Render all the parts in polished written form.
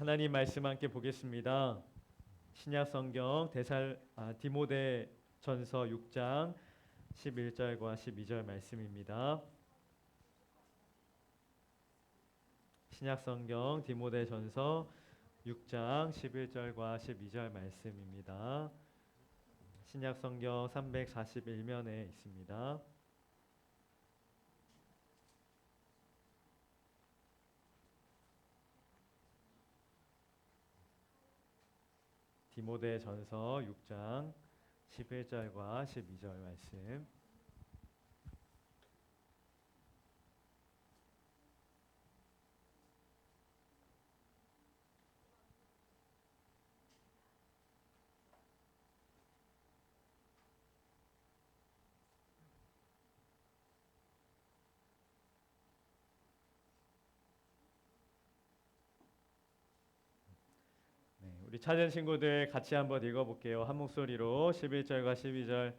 하나님 말씀 함께 보겠습니다. 신약 성경 디모데전서 6장 11절과 12절 말씀입니다. 신약 성경 디모데전서 6장 11절과 12절 말씀입니다. 신약 성경 341면에 있습니다. 디모데전서 6장 11절과 12절 말씀. 우리 찾은 친구들 같이 한번 읽어볼게요. 한 목소리로 11절과 12절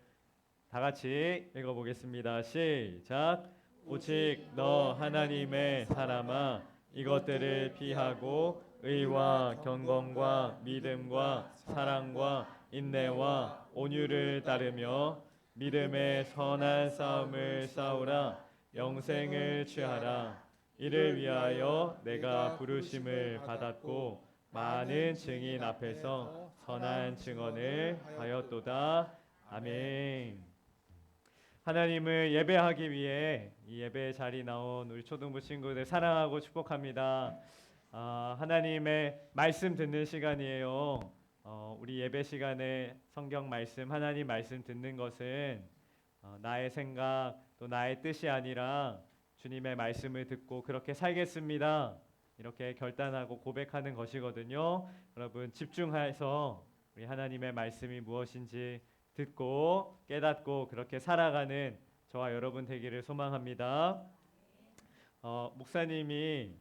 다 같이 읽어보겠습니다. 시작. 오직 너 하나님의 사람아, 이것들을 피하고 의와 경건과 믿음과 사랑과 인내와 온유를 따르며 믿음의 선한 싸움을 싸우라. 영생을 취하라. 이를 위하여 내가 부르심을 받았고 많은 증인 앞에서 선한 증언을 하였도다. 아멘. 하나님을 예배하기 위해 이 예배 자리에 나온 우리 초등부 친구들 사랑하고 축복합니다. 하나님의 말씀 듣는 시간이에요. 우리 예배 시간에 성경 말씀, 하나님 말씀 듣는 것은 나의 생각 또 나의 뜻이 아니라 주님의 말씀을 듣고 그렇게 살겠습니다. 이렇게 결단하고 고백하는 것이거든요. 여러분 집중해서 우리 하나님의 말씀이 무엇인지 듣고 깨닫고 그렇게 살아가는 저와 여러분 되기를 소망합니다. 목사님이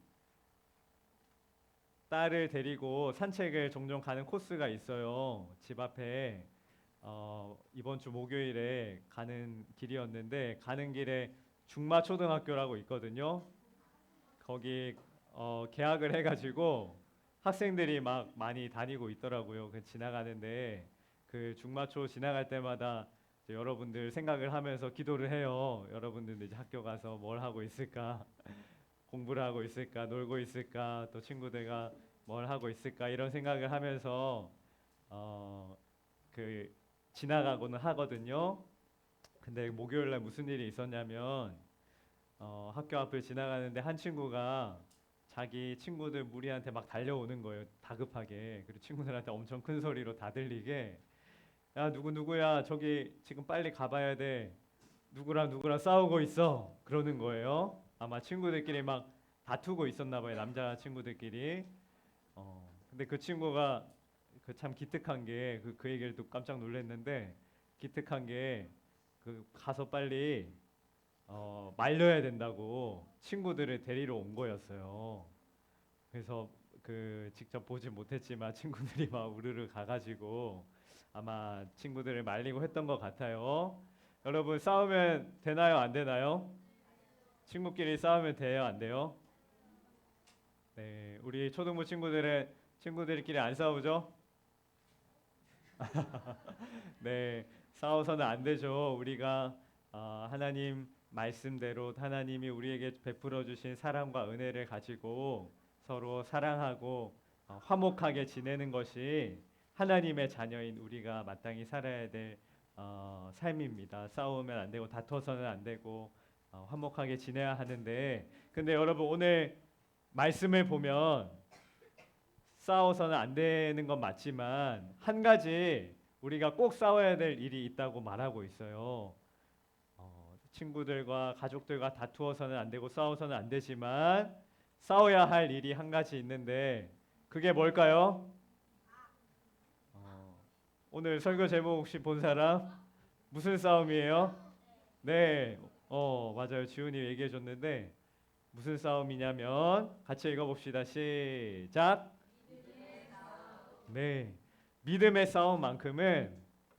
딸을 데리고 산책을 종종 가는 코스가 있어요. 집 앞에 이번 주 목요일에 가는 길이었는데 가는 길에 중마초등학교라고 있거든요. 거기 개학을 해가지고 학생들이 막 많이 다니고 있더라고요. 지나가는데 그 중마초 지나갈 때마다 여러분들 생각을 하면서 기도를 해요. 여러분들 이제 학교 가서 뭘 하고 있을까? 공부를 하고 있을까? 놀고 있을까? 또 친구들과 뭘 하고 있을까? 이런 생각을 하면서 지나가고는 하거든요. 근데 목요일 날 무슨 일이 있었냐면 학교 앞을 지나가는데 한 친구가 자기 친구들 무리한테 막 달려오는 거예요. 다급하게. 그리고 친구들한테 엄청 큰 소리로 다 들리게, 야 누구야 저기 지금 빨리 가봐야 돼. 누구랑 싸우고 있어. 그러는 거예요. 아마 친구들끼리 막 다투고 있었나 봐요. 남자 친구들끼리. 근데 그 친구가 참 기특한 게 그 얘기를 듣고 깜짝 놀랐는데, 기특한 게 가서 빨리 말려야 된다고 친구들을 데리러 온 거였어요. 그래서 직접 보지 못했지만 친구들이 막 우르르 가가지고 아마 친구들을 말리고 했던 것 같아요. 여러분 싸우면 되나요? 안 되나요? 친구끼리 싸우면 돼요? 안 돼요? 네, 우리 초등부 친구들끼리 안 싸우죠? 네, 싸워서는 안 되죠. 우리가 하나님 말씀대로 하나님이 우리에게 베풀어 주신 사랑과 은혜를 가지고 서로 사랑하고 화목하게 지내는 것이 하나님의 자녀인 우리가 마땅히 살아야 될 삶입니다. 싸우면 안 되고 다퉈서는 안 되고 화목하게 지내야 하는데, 근데 여러분 오늘 말씀을 보면 싸워서는 안 되는 건 맞지만 한 가지 우리가 꼭 싸워야 될 일이 있다고 말하고 있어요. 친구들과 가족들과 다투어서는 안 되고 싸워서는 안 되지만 싸워야 할 일이 한 가지 있는데 그게 뭘까요? 오늘 설교 제목 혹시 본 사람? 무슨 싸움이에요? 네, 맞아요. 지훈이 얘기해 줬는데 무슨 싸움이냐면 같이 읽어봅시다. 시작. 네, 믿음의 싸움만큼은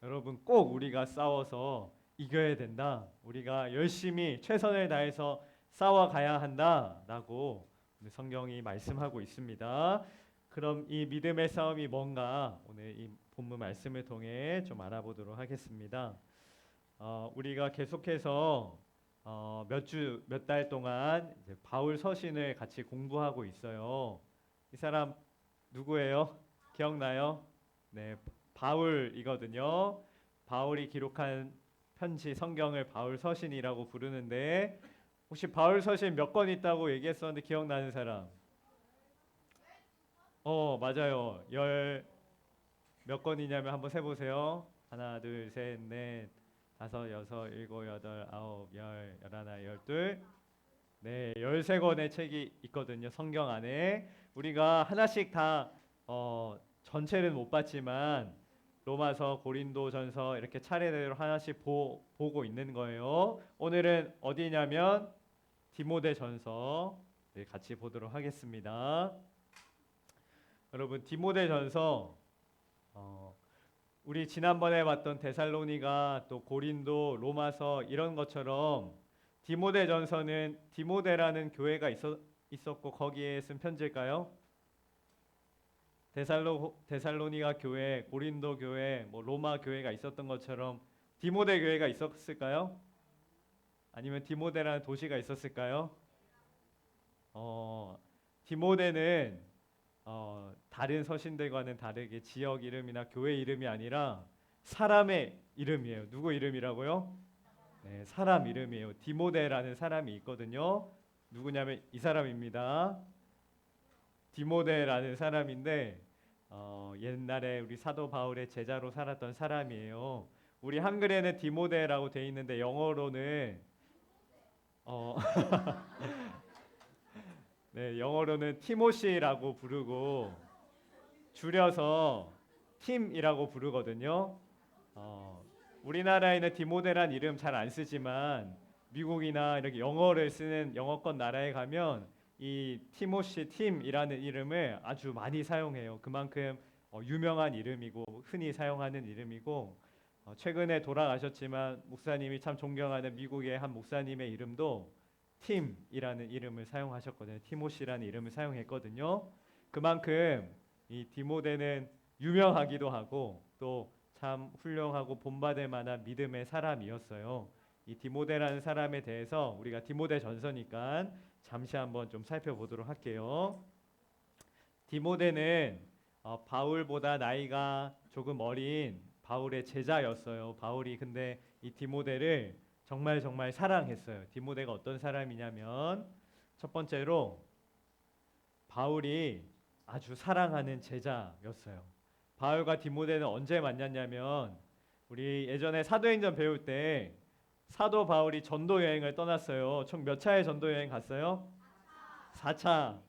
여러분 꼭 우리가 싸워서 이겨야 된다. 우리가 열심히 최선을 다해서 싸워가야 한다라고 성경이 말씀하고 있습니다. 그럼 이 믿음의 싸움이 뭔가 오늘 이 본문 말씀을 통해 좀 알아보도록 하겠습니다. 우리가 계속해서 몇 달 동안 이제 바울 서신을 같이 공부하고 있어요. 이 사람 누구예요? 기억나요? 네, 바울이거든요. 바울이 기록한 편지 성경을 바울 서신이라고 부르는데 혹시 바울 서신 몇 권 있다고 얘기했었는데 기억나는 사람? 맞아요. 열 몇 권이냐면 한번 세보세요. 하나, 둘, 셋, 넷, 다섯, 여섯, 일곱, 여덟, 아홉, 열, 열하나, 열둘. 네, 13권의 책이 있거든요. 성경 안에. 우리가 하나씩 다 전체는 못 봤지만 로마서, 고린도전서 이렇게 차례대로 하나씩 보고 있는 거예요. 오늘은 어디냐면 디모데전서 같이 보도록 하겠습니다. 여러분 디모데전서 우리 지난번에 봤던 데살로니가 또 고린도, 로마서 이런 것처럼 디모데전서는 디모데라는 교회가 있었고 거기에 쓴 편지일까요? 데살로니가 교회, 고린도 교회, 뭐 로마 교회가 있었던 것처럼 디모데 교회가 있었을까요? 아니면 디모데라는 도시가 있었을까요? 디모데는 다른 서신들과는 다르게 지역 이름이나 교회 이름이 아니라 사람의 이름이에요. 누구 이름이라고요? 네, 사람 이름이에요. 디모데라는 사람이 있거든요. 누구냐면 이 사람입니다. 디모데라는 사람인데 옛날에 우리 사도 바울의 제자로 살았던 사람이에요. 우리 한글에는 디모데라고 돼 있는데 영어로는 어, 네, 영어로는 티모시라고 부르고 줄여서 팀이라고 부르거든요. 우리나라에는 디모데란 이름 잘 안 쓰지만 미국이나 이렇게 영어를 쓰는 영어권 나라에 가면 이 티모시 팀이라는 이름을 아주 많이 사용해요. 그만큼 유명한 이름이고 흔히 사용하는 이름이고 최근에 돌아가셨지만 목사님이 참 존경하는 미국의 한 목사님의 이름도 팀이라는 이름을 사용하셨거든요. 티모시라는 이름을 사용했거든요. 그만큼 이 디모데는 유명하기도 하고 또 참 훌륭하고 본받을 만한 믿음의 사람이었어요. 이 디모데라는 사람에 대해서 우리가 디모데 전서니까 잠시 한번 좀 살펴보도록 할게요. 디모데는 바울보다 나이가 조금 어린 바울의 제자였어요. 바울이 근데 이 디모데를 정말 정말 사랑했어요. 디모데가 어떤 사람이냐면 첫 번째로 바울이 아주 사랑하는 제자였어요. 바울과 디모데는 언제 만났냐면 우리 예전에 사도행전 배울 때 사도 바울이 전도 여행을 떠났어요. 총 몇 차의 전도 여행 갔어요? 4차.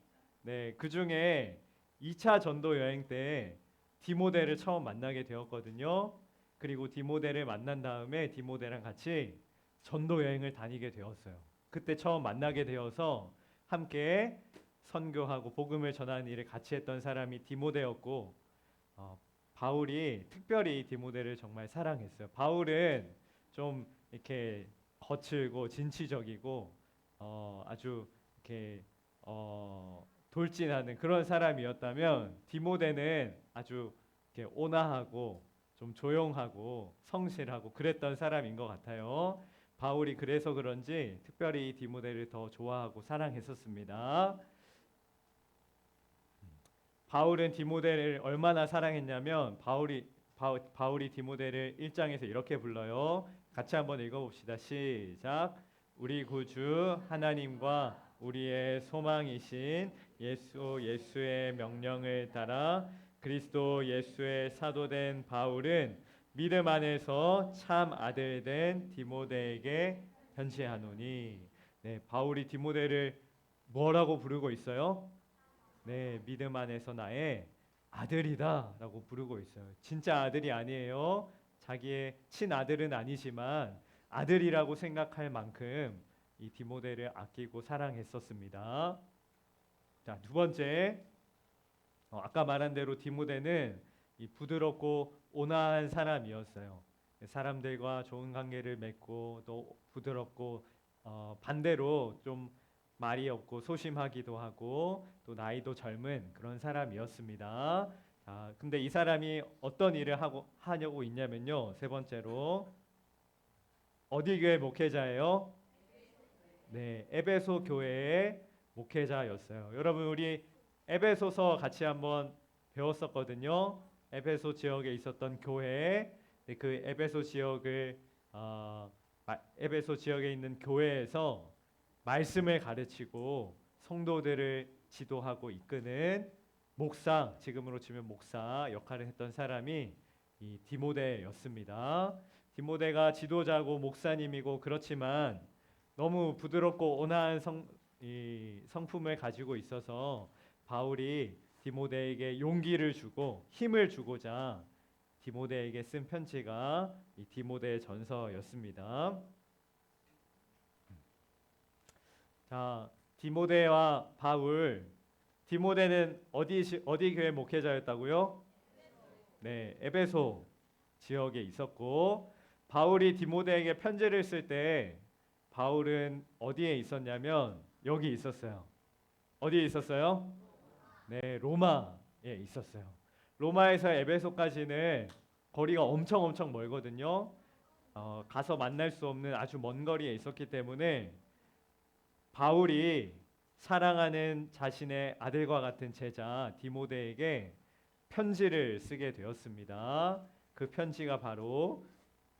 네, 그 중에 2차 전도 여행 때 디모데를 처음 만나게 되었거든요. 그리고 디모데를 만난 다음에 디모데랑 같이 전도 여행을 다니게 되었어요. 그때 처음 만나게 되어서 함께 선교하고 복음을 전하는 일을 같이 했던 사람이 디모데였고 바울이 특별히 디모데를 정말 사랑했어요. 바울은 좀 이렇게 거칠고 진취적이고 아주 이렇게 돌진하는 그런 사람이었다면 디모데는 아주 이렇게 온화하고 좀 조용하고 성실하고 그랬던 사람인 것 같아요. 바울이 그래서 그런지 특별히 디모데를 더 좋아하고 사랑했었습니다. 바울은 디모데를 얼마나 사랑했냐면 바울이 디모데를 1장에서 이렇게 불러요. 같이 한번 읽어봅시다. 시작. 우리 구주 하나님과 우리의 소망이신 예수의 명령을 따라 그리스도 예수의 사도된 바울은 믿음 안에서 참 아들 된 디모데에게 편지하노니. 네, 바울이 디모데를 뭐라고 부르고 있어요? 네, 믿음 안에서 나의 아들이다라고 부르고 있어요. 진짜 아들이 아니에요. 자기의 친아들은 아니지만 아들이라고 생각할 만큼 이 디모데를 아끼고 사랑했었습니다. 자, 두 번째, 아까 말한 대로 디모데는 이 부드럽고 온화한 사람이었어요. 사람들과 좋은 관계를 맺고 또 부드럽고 반대로 좀 말이 없고 소심하기도 하고 또 나이도 젊은 그런 사람이었습니다. 근데 이 사람이 어떤 일을 하려고 있냐면요. 세 번째로 어디 교회 목회자예요? 네, 에베소 교회의 목회자였어요. 여러분 우리 에베소서 같이 한번 배웠었거든요. 에베소 지역에 있었던 교회, 네, 그 에베소 지역을 에베소 지역에 있는 교회에서 말씀을 가르치고 성도들을 지도하고 이끄는 목사, 지금으로 치면 목사 역할을 했던 사람이 이 디모데였습니다. 디모데가 지도자고 목사님이고 그렇지만 너무 부드럽고 온화한 성품을 가지고 있어서 바울이 디모데에게 용기를 주고 힘을 주고자 디모데에게 쓴 편지가 이 디모데 전서였습니다. 자, 디모데와 바울. 디모데는 어디 교회 목회자였다고요? 네, 에베소 지역에 있었고 바울이 디모데에게 편지를 쓸 때 바울은 어디에 있었냐면 여기 있었어요. 어디에 있었어요? 네, 로마에 있었어요. 로마에서 에베소까지는 거리가 엄청 멀거든요. 가서 만날 수 없는 아주 먼 거리에 있었기 때문에 바울이 사랑하는 자신의 아들과 같은 제자 디모데에게 편지를 쓰게 되었습니다. 그 편지가 바로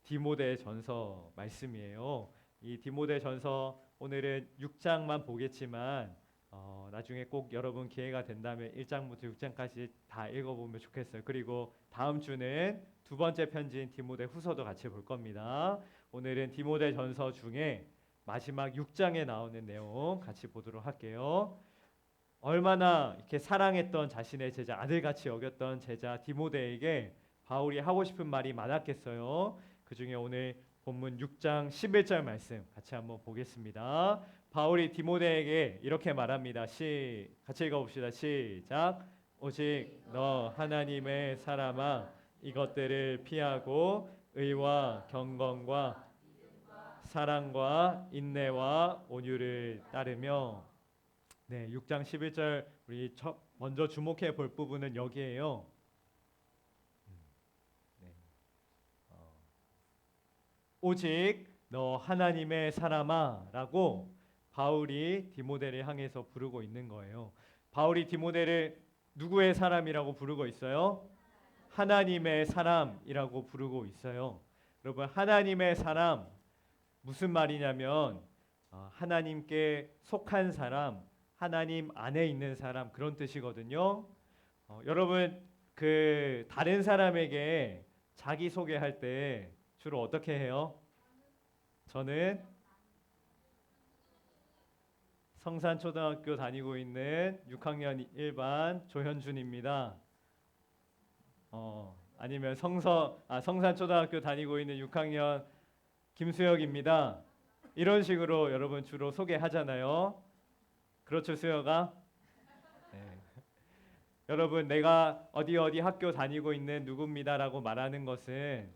디모데 전서 말씀이에요. 이 디모데 전서 오늘은 6장만 보겠지만 나중에 꼭 여러분 기회가 된다면 1장부터 6장까지 다 읽어보면 좋겠어요. 그리고 다음 주는 두 번째 편지인 디모데 후서도 같이 볼 겁니다. 오늘은 디모데 전서 중에 마지막 6장에 나오는 내용 같이 보도록 할게요. 얼마나 이렇게 사랑했던 자신의 제자, 아들같이 여겼던 제자 디모데에게 바울이 하고 싶은 말이 많았겠어요. 그 중에 오늘 본문 6장 11절 말씀 같이 한번 보겠습니다. 바울이 디모데에게 이렇게 말합니다. 같이 읽어봅시다. 시작. 오직 너 하나님의 사람아 이것들을 피하고 의와 경건과 사랑과 인내와 온유를 따르며. 네, 6장 11절 우리 먼저 주목해 볼 부분은 여기에요. 네. 오직 너 하나님의 사람아라고 바울이 디모데를 향해서 부르고 있는 거예요. 바울이 디모데를 누구의 사람이라고 부르고 있어요? 하나님의 사람이라고 부르고 있어요. 여러분 하나님의 사람 무슨 말이냐면 하나님께 속한 사람, 하나님 안에 있는 사람 그런 뜻이거든요. 여러분 그 다른 사람에게 자기 소개할 때 주로 어떻게 해요? 저는 성산초등학교 다니고 있는 6학년 1반 조현준입니다. 아니면 성산초등학교 다니고 있는 6학년 김수혁입니다. 이런 식으로 여러분 주로 소개하잖아요. 그렇죠, 수혁아? 네. 여러분 내가 어디 학교 다니고 있는 누구입니다라고 말하는 것은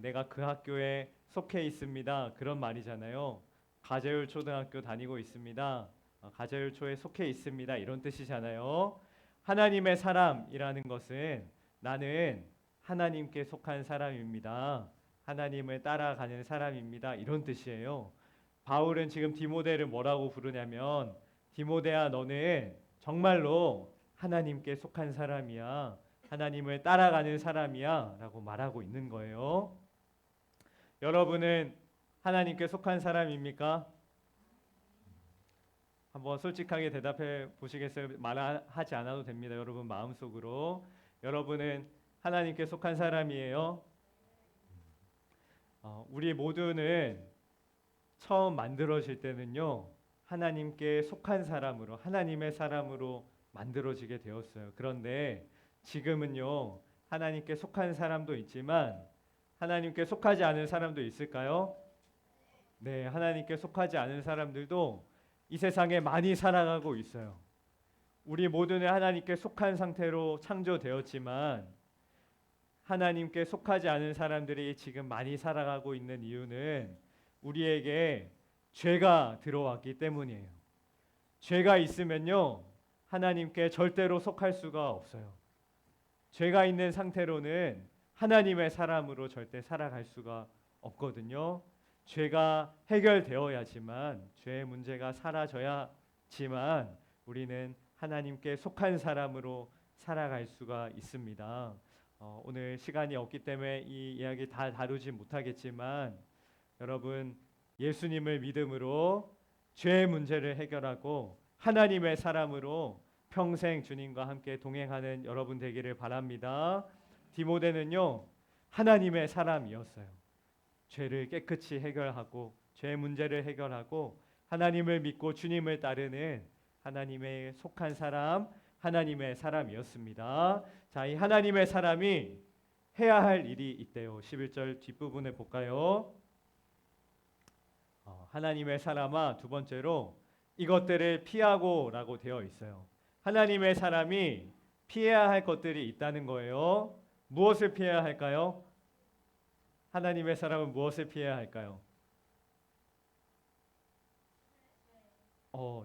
내가 그 학교에 속해 있습니다. 그런 말이잖아요. 가재울 초등학교 다니고 있습니다. 가재울 초에 속해 있습니다. 이런 뜻이잖아요. 하나님의 사람이라는 것은 나는 하나님께 속한 사람입니다. 하나님을 따라가는 사람입니다. 이런 뜻이에요. 바울은 지금 디모데를 뭐라고 부르냐면 디모데야 너는 정말로 하나님께 속한 사람이야. 하나님을 따라가는 사람이야 라고 말하고 있는 거예요. 여러분은 하나님께 속한 사람입니까? 한번 솔직하게 대답해 보시겠어요? 말하지 않아도 됩니다. 여러분 마음속으로. 여러분은 하나님께 속한 사람이에요? 우리 모두는 처음 만들어질 때는요. 하나님께 속한 사람으로 하나님의 사람으로 만들어지게 되었어요. 그런데 지금은요. 하나님께 속한 사람도 있지만 하나님께 속하지 않은 사람도 있을까요? 네, 하나님께 속하지 않은 사람들도 이 세상에 많이 살아가고 있어요. 우리 모두는 하나님께 속한 상태로 창조되었지만 하나님께 속하지 않은 사람들이 지금 많이 살아가고 있는 이유는 우리에게 죄가 들어왔기 때문이에요. 죄가 있으면요, 하나님께 절대로 속할 수가 없어요. 죄가 있는 상태로는 하나님의 사람으로 절대 살아갈 수가 없거든요. 죄가 해결되어야지만, 죄의 문제가 사라져야지만 우리는 하나님께 속한 사람으로 살아갈 수가 있습니다. 오늘 시간이 없기 때문에 이 이야기 다 다루지 못하겠지만, 여러분 예수님을 믿음으로 죄의 문제를 해결하고 하나님의 사람으로 평생 주님과 함께 동행하는 여러분 되기를 바랍니다. 디모데는요, 하나님의 사람이었어요. 죄를 깨끗이 해결하고 죄의 문제를 해결하고 하나님을 믿고 주님을 따르는 하나님의 속한 사람, 하나님의 사람이었습니다. 자, 이 하나님의 사람이 해야 할 일이 있대요. 11절 뒷부분에 볼까요? 하나님의 사람아, 두 번째로 이것들을 피하고라고 되어 있어요. 하나님의 사람이 피해야 할 것들이 있다는 거예요. 무엇을 피해야 할까요? 하나님의 사람은 무엇을 피해야 할까요?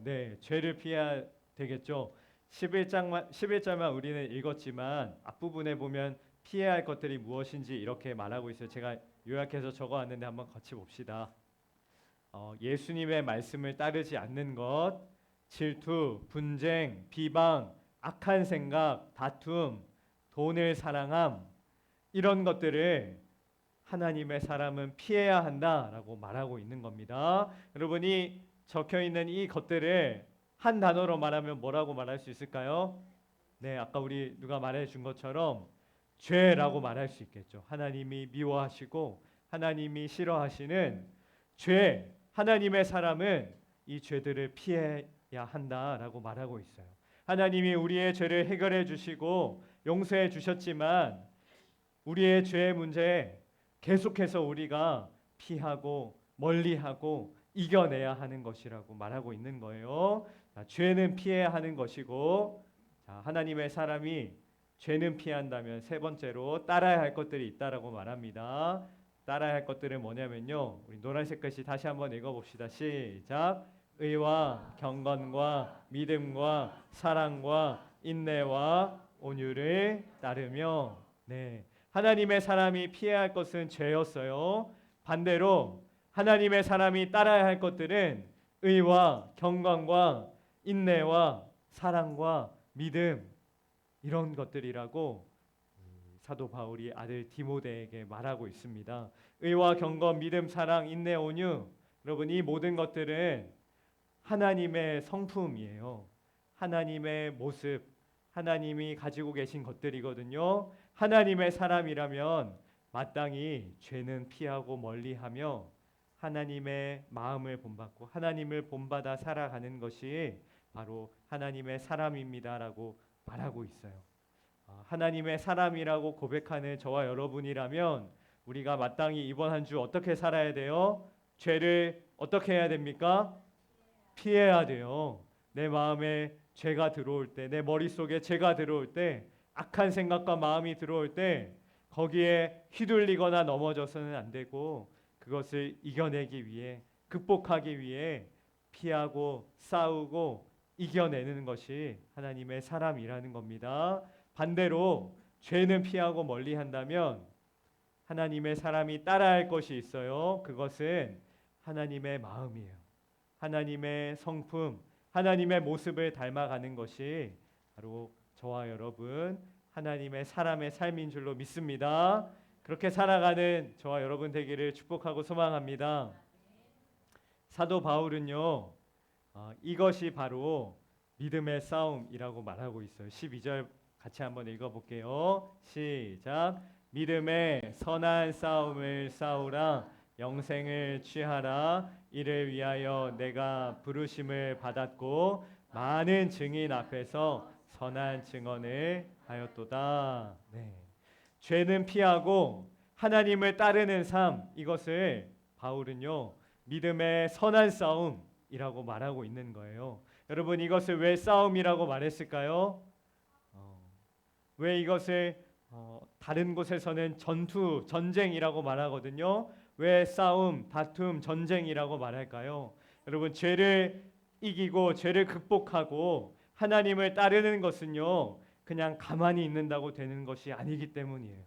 네, 죄를 피해야 되겠죠. 11절만 우리는 읽었지만 앞부분에 보면 피해야 할 것들이 무엇인지 이렇게 말하고 있어요. 제가 요약해서 적어왔는데 한번 같이 봅시다. 예수님의 말씀을 따르지 않는 것, 질투, 분쟁, 비방, 악한 생각, 다툼, 돈을 사랑함, 이런 것들을 하나님의 사람은 피해야 한다라고 말하고 있는 겁니다. 여러분이 적혀 있는 이 것들을 한 단어로 말하면 뭐라고 말할 수 있을까요? 네, 아까 우리 누가 말해 준 것처럼 죄라고 말할 수 있겠죠. 하나님이 미워하시고 하나님이 싫어하시는 죄, 하나님의 사람은 이 죄들을 피해야 한다라고 말하고 있어요. 하나님이 우리의 죄를 해결해 주시고 용서해 주셨지만 우리의 죄의 문제 계속해서 우리가 피하고 멀리하고 이겨내야 하는 것이라고 말하고 있는 거예요. 자, 죄는 피해야 하는 것이고, 자, 하나님의 사람이 죄는 피한다면 세 번째로 따라야 할 것들이 있다라고 말합니다. 따라야 할 것들은 뭐냐면요, 우리 노란색 글씨 다시 한번 읽어봅시다. 시작. 의와 경건과 믿음과 사랑과 인내와 온유를 따르며. 네, 하나님의 사람이 피해야 할 것은 죄였어요. 반대로 하나님의 사람이 따라야 할 것들은 의와 경건과 인내와 사랑과 믿음, 이런 것들이라고 사도 바울이 아들 디모데에게 말하고 있습니다. 의와 경건, 믿음, 사랑, 인내, 온유, 여러분 이 모든 것들은 하나님의 성품이에요. 하나님의 모습, 하나님이 가지고 계신 것들이거든요. 하나님의 사람이라면 마땅히 죄는 피하고 멀리하며 하나님의 마음을 본받고 하나님을 본받아 살아가는 것이 바로 하나님의 사람입니다라고 말하고 있어요. 하나님의 사람이라고 고백하는 저와 여러분이라면 우리가 마땅히 이번 한 주 어떻게 살아야 돼요? 죄를 어떻게 해야 됩니까? 피해야 돼요. 내 마음에 죄가 들어올 때, 내 머릿속에 죄가 들어올 때, 악한 생각과 마음이 들어올 때 거기에 휘둘리거나 넘어져서는 안 되고 그것을 이겨내기 위해, 극복하기 위해 피하고 싸우고 이겨내는 것이 하나님의 사람이라는 겁니다. 반대로 죄는 피하고 멀리한다면 하나님의 사람이 따라할 것이 있어요. 그것은 하나님의 마음이에요. 하나님의 성품, 하나님의 모습을 닮아가는 것이 바로 저와 여러분 하나님의 사람의 삶인 줄로 믿습니다. 그렇게 살아가는 저와 여러분 되기를 축복하고 소망합니다. 사도 바울은요, 이것이 바로 믿음의 싸움이라고 말하고 있어요. 12절 같이 한번 읽어볼게요. 시작. 믿음의 선한 싸움을 싸우라. 영생을 취하라. 이를 위하여 내가 부르심을 받았고 많은 증인 앞에서 선한 증언을 하였도다. 네. 죄는 피하고 하나님을 따르는 삶, 이것을 바울은요 믿음의 선한 싸움이라고 말하고 있는 거예요. 여러분 이것을 왜 싸움이라고 말했을까요? 왜 이것을 다른 곳에서는 전투, 전쟁이라고 말하거든요. 왜 싸움, 다툼, 전쟁이라고 말할까요? 여러분 죄를 이기고 죄를 극복하고 하나님을 따르는 것은요, 그냥 가만히 있는다고 되는 것이 아니기 때문이에요.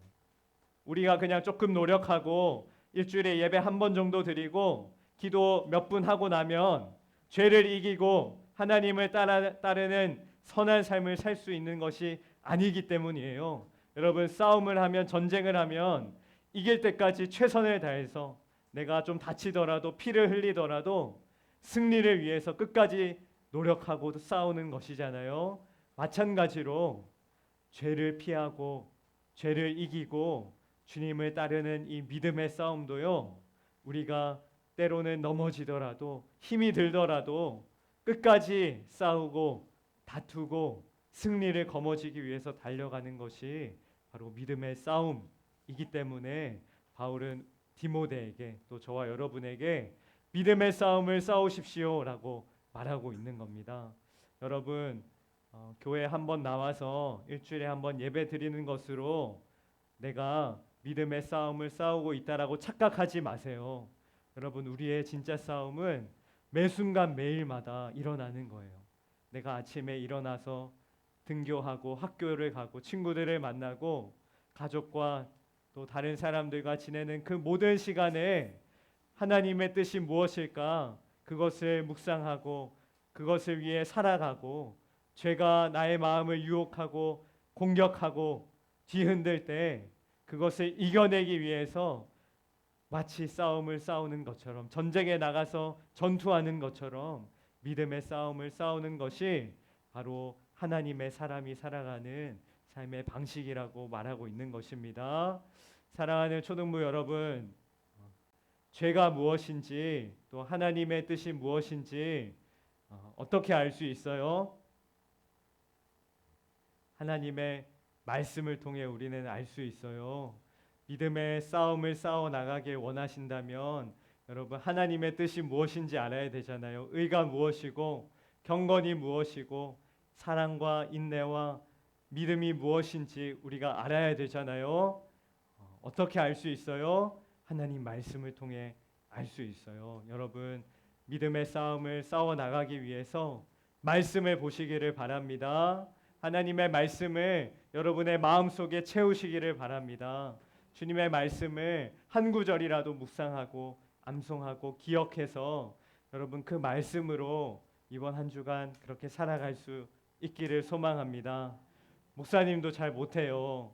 우리가 그냥 조금 노력하고 일주일에 예배 한 번 정도 드리고 기도 몇 분 하고 나면 죄를 이기고 하나님을 따르는 선한 삶을 살 수 있는 것이 아니기 때문이에요. 여러분, 싸움을 하면, 전쟁을 하면 이길 때까지 최선을 다해서 내가 좀 다치더라도 피를 흘리더라도 승리를 위해서 끝까지 노력하고 싸우는 것이잖아요. 마찬가지로 죄를 피하고 죄를 이기고 주님을 따르는 이 믿음의 싸움도요, 우리가 때로는 넘어지더라도 힘이 들더라도 끝까지 싸우고 다투고 승리를 거머쥐기 위해서 달려가는 것이 바로 믿음의 싸움이기 때문에 바울은 디모데에게, 또 저와 여러분에게 믿음의 싸움을 싸우십시오라고 말하고 있는 겁니다. 여러분, 교회 한번 나와서 일주일에 한번 예배 드리는 것으로 내가 믿음의 싸움을 싸우고 있다라고 착각하지 마세요. 여러분, 우리의 진짜 싸움은 매 순간 매일마다 일어나는 거예요. 내가 아침에 일어나서 등교하고 학교를 가고 친구들을 만나고 가족과 또 다른 사람들과 지내는 그 모든 시간에 하나님의 뜻이 무엇일까? 그것을 묵상하고 그것을 위해 살아가고, 죄가 나의 마음을 유혹하고 공격하고 뒤흔들 때 그것을 이겨내기 위해서 마치 싸움을 싸우는 것처럼, 전쟁에 나가서 전투하는 것처럼 믿음의 싸움을 싸우는 것이 바로 하나님의 사람이 살아가는 삶의 방식이라고 말하고 있는 것입니다. 사랑하는 초등부 여러분, 죄가 무엇인지 또 하나님의 뜻이 무엇인지 어떻게 알 수 있어요? 하나님의 말씀을 통해 우리는 알 수 있어요. 믿음의 싸움을 싸워 나가길 원하신다면 여러분, 하나님의 뜻이 무엇인지 알아야 되잖아요. 의가 무엇이고 경건이 무엇이고 사랑과 인내와 믿음이 무엇인지 우리가 알아야 되잖아요. 어떻게 알 수 있어요? 하나님 말씀을 통해 알 수 있어요. 여러분, 믿음의 싸움을 싸워 나가기 위해서 말씀을 보시기를 바랍니다. 하나님의 말씀을 여러분의 마음속에 채우시기를 바랍니다. 주님의 말씀을 한 구절이라도 묵상하고 암송하고 기억해서 여러분, 그 말씀으로 이번 한 주간 그렇게 살아갈 수 있기를 소망합니다. 목사님도 잘 못해요.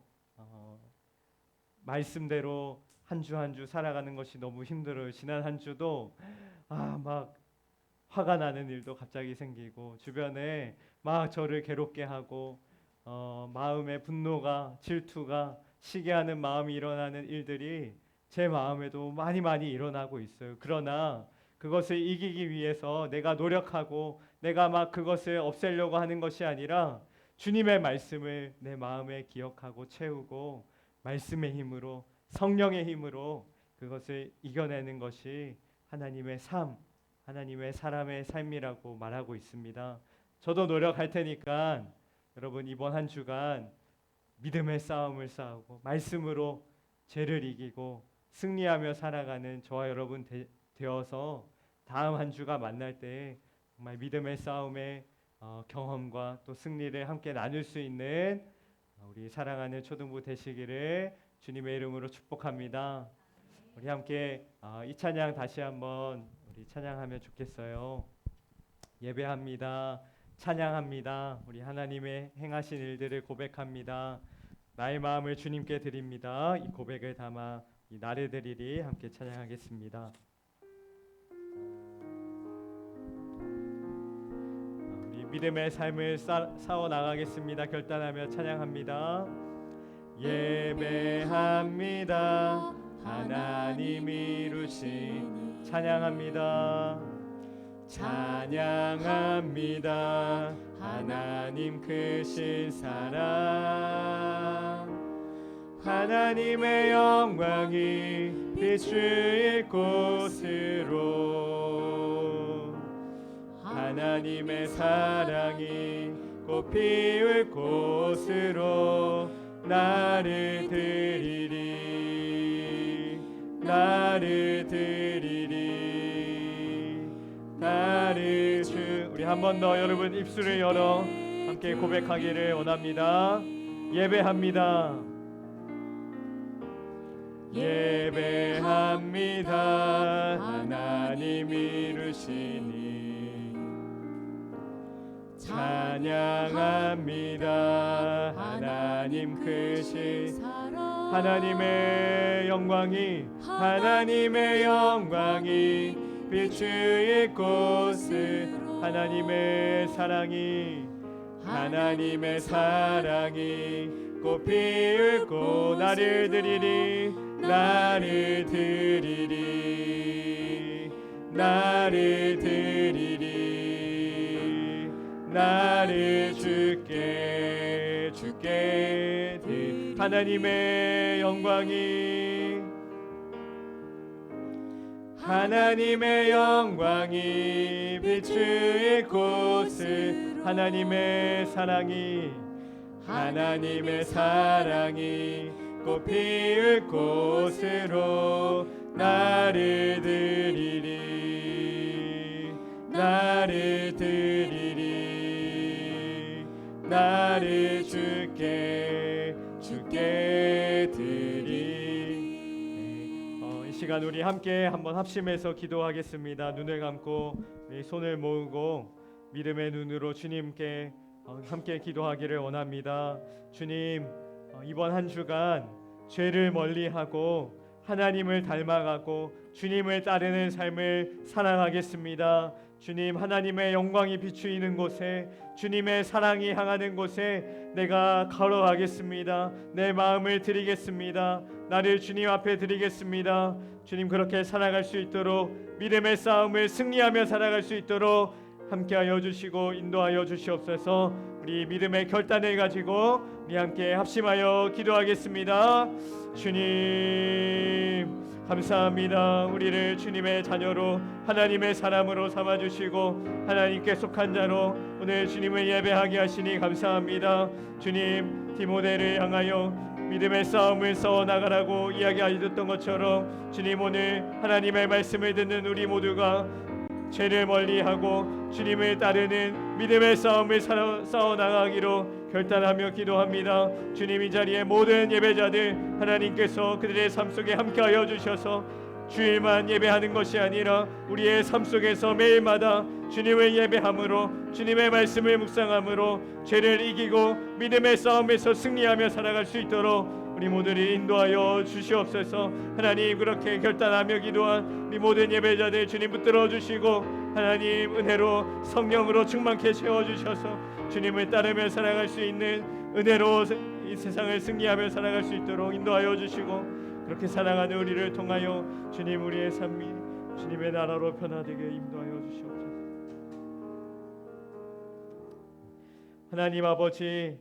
말씀대로 한 주 한 주 살아가는 것이 너무 힘들어요. 지난 한 주도 막 화가 나는 일도 갑자기 생기고 주변에 막 저를 괴롭게 하고 마음의 분노가, 질투가, 시기하는 마음이 일어나는 일들이 제 마음에도 많이 일어나고 있어요. 그러나 그것을 이기기 위해서 내가 노력하고 내가 막 그것을 없애려고 하는 것이 아니라 주님의 말씀을 내 마음에 기억하고 채우고 말씀의 힘으로, 성령의 힘으로 그것을 이겨내는 것이 하나님의 삶, 하나님의 사람의 삶이라고 말하고 있습니다. 저도 노력할 테니까 여러분, 이번 한 주간 믿음의 싸움을 싸우고 말씀으로 죄를 이기고 승리하며 살아가는 저와 여러분 되어서 다음 한 주가 만날 때 정말 믿음의 싸움의 경험과 또 승리를 함께 나눌 수 있는 우리 사랑하는 초등부 되시기를 주님의 이름으로 축복합니다. 우리 함께 이 찬양 다시 한번 우리 찬양하면 좋겠어요. 예배합니다. 찬양합니다. 우리 하나님의 행하신 일들을 고백합니다. 나의 마음을 주님께 드립니다. 이 고백을 담아 이 나를 드리리 함께 찬양하겠습니다. 우리 믿음의 삶을 싸워 나가겠습니다. 결단하며 찬양합니다. 예배합니다. 하나님 이루신 찬양합니다. 찬양합니다. 하나님 크신 사랑, 하나님의 영광이 비추일 곳으로, 하나님의 사랑이 꽃 피울 곳으로 나를 드리리, 나를 드리리. 나를 한 번 더 여러분 입술을 열어 함께 고백하기를 원합니다. 예배합니다. 예배합니다. 하나님 이루시니 찬양합니다. 하나님 크신 하나님의 영광이 비추일 곳을 하나님의 사랑이 꽃 피우고 나를 드리리 나를 주께 하나님의 영광이 비추일 곳을 하나님의 사랑이 꽃 피울 곳으로 나를 드리리 나를 주께 드리. 이 시간 우리 함께 한번 합심해서 기도하겠습니다. 눈을 감고 손을 모으고 믿음의 눈으로 주님께 함께 기도하기를 원합니다. 주님, 이번 한 주간 죄를 멀리하고 하나님을 닮아가고 주님을 따르는 삶을 살아가겠습니다. 주님, 하나님의 영광이 비추이는 곳에 주님의 사랑이 향하는 곳에 내가 걸어가겠습니다. 내 마음을 드리겠습니다. 나를 주님 앞에 드리겠습니다. 주님, 그렇게 살아갈 수 있도록 믿음의 싸움을 승리하며 살아갈 수 있도록 함께하여 주시고 인도하여 주시옵소서. 우리 믿음의 결단을 가지고 우리 함께 합심하여 기도하겠습니다. 주님 감사합니다. 우리를 주님의 자녀로 하나님의 사람으로 삼아주시고 하나님께 속한 자로 오늘 주님을 예배하게 하시니 감사합니다. 주님, 디모데를 향하여 믿음의 싸움을 싸워나가라고 이야기하셨던 것처럼 주님, 오늘 하나님의 말씀을 듣는 우리 모두가 죄를 멀리하고 주님을 따르는 믿음의 싸움을 싸워나가기로 결단하며 기도합니다. 주님, 이 자리에 모든 예배자들 하나님께서 그들의 삶 속에 함께하여 주셔서 주일만 예배하는 것이 아니라 우리의 삶 속에서 매일마다 주님을 예배함으로 주님의 말씀을 묵상함으로 죄를 이기고 믿음의 싸움에서 승리하며 살아갈 수 있도록 우리 모두를 인도하여 주시옵소서. 하나님, 그렇게 결단하며 기도한 우리 모든 예배자들 주님 붙들어 주시고 하나님 은혜로 성령으로 충만케 채워주셔서 주님을 따르며 살아갈 수 있는 은혜로 이 세상을 승리하며 살아갈 수 있도록 인도하여 주시고 그렇게 살아가는 우리를 통하여 주님, 우리의 삶이 주님의 나라로 변화되게 인도하여 주시옵소서. 하나님 아버지,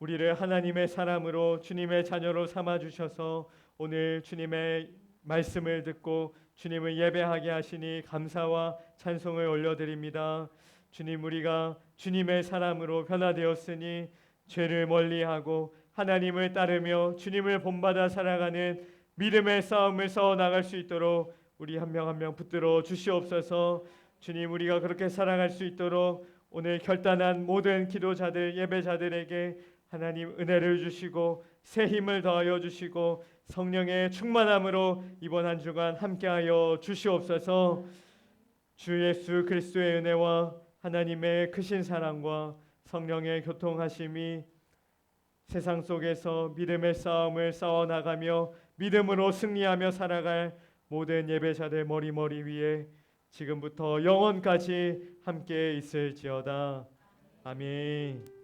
우리를 하나님의 사람으로 주님의 자녀로 삼아주셔서 오늘 주님의 말씀을 듣고 주님을 예배하게 하시니 감사와 찬송을 올려드립니다. 주님, 우리가 주님의 사람으로 변화되었으니 죄를 멀리하고 하나님을 따르며 주님을 본받아 살아가는 믿음의 싸움을 싸워나갈 수 있도록 우리 한 명 한 명 붙들어 주시옵소서. 주님, 우리가 그렇게 살아갈 수 있도록 오늘 결단한 모든 기도자들 예배자들에게 하나님 은혜를 주시고 새 힘을 더하여 주시고 성령의 충만함으로 이번 한 주간 함께하여 주시옵소서. 주 예수 그리스도의 은혜와 하나님의 크신 사랑과 성령의 교통하심이 세상 속에서 믿음의 싸움을 싸워나가며 믿음으로 승리하며 살아갈 모든 예배자들 머리 위에 지금부터 영원까지 함께 있을지어다. 아멘.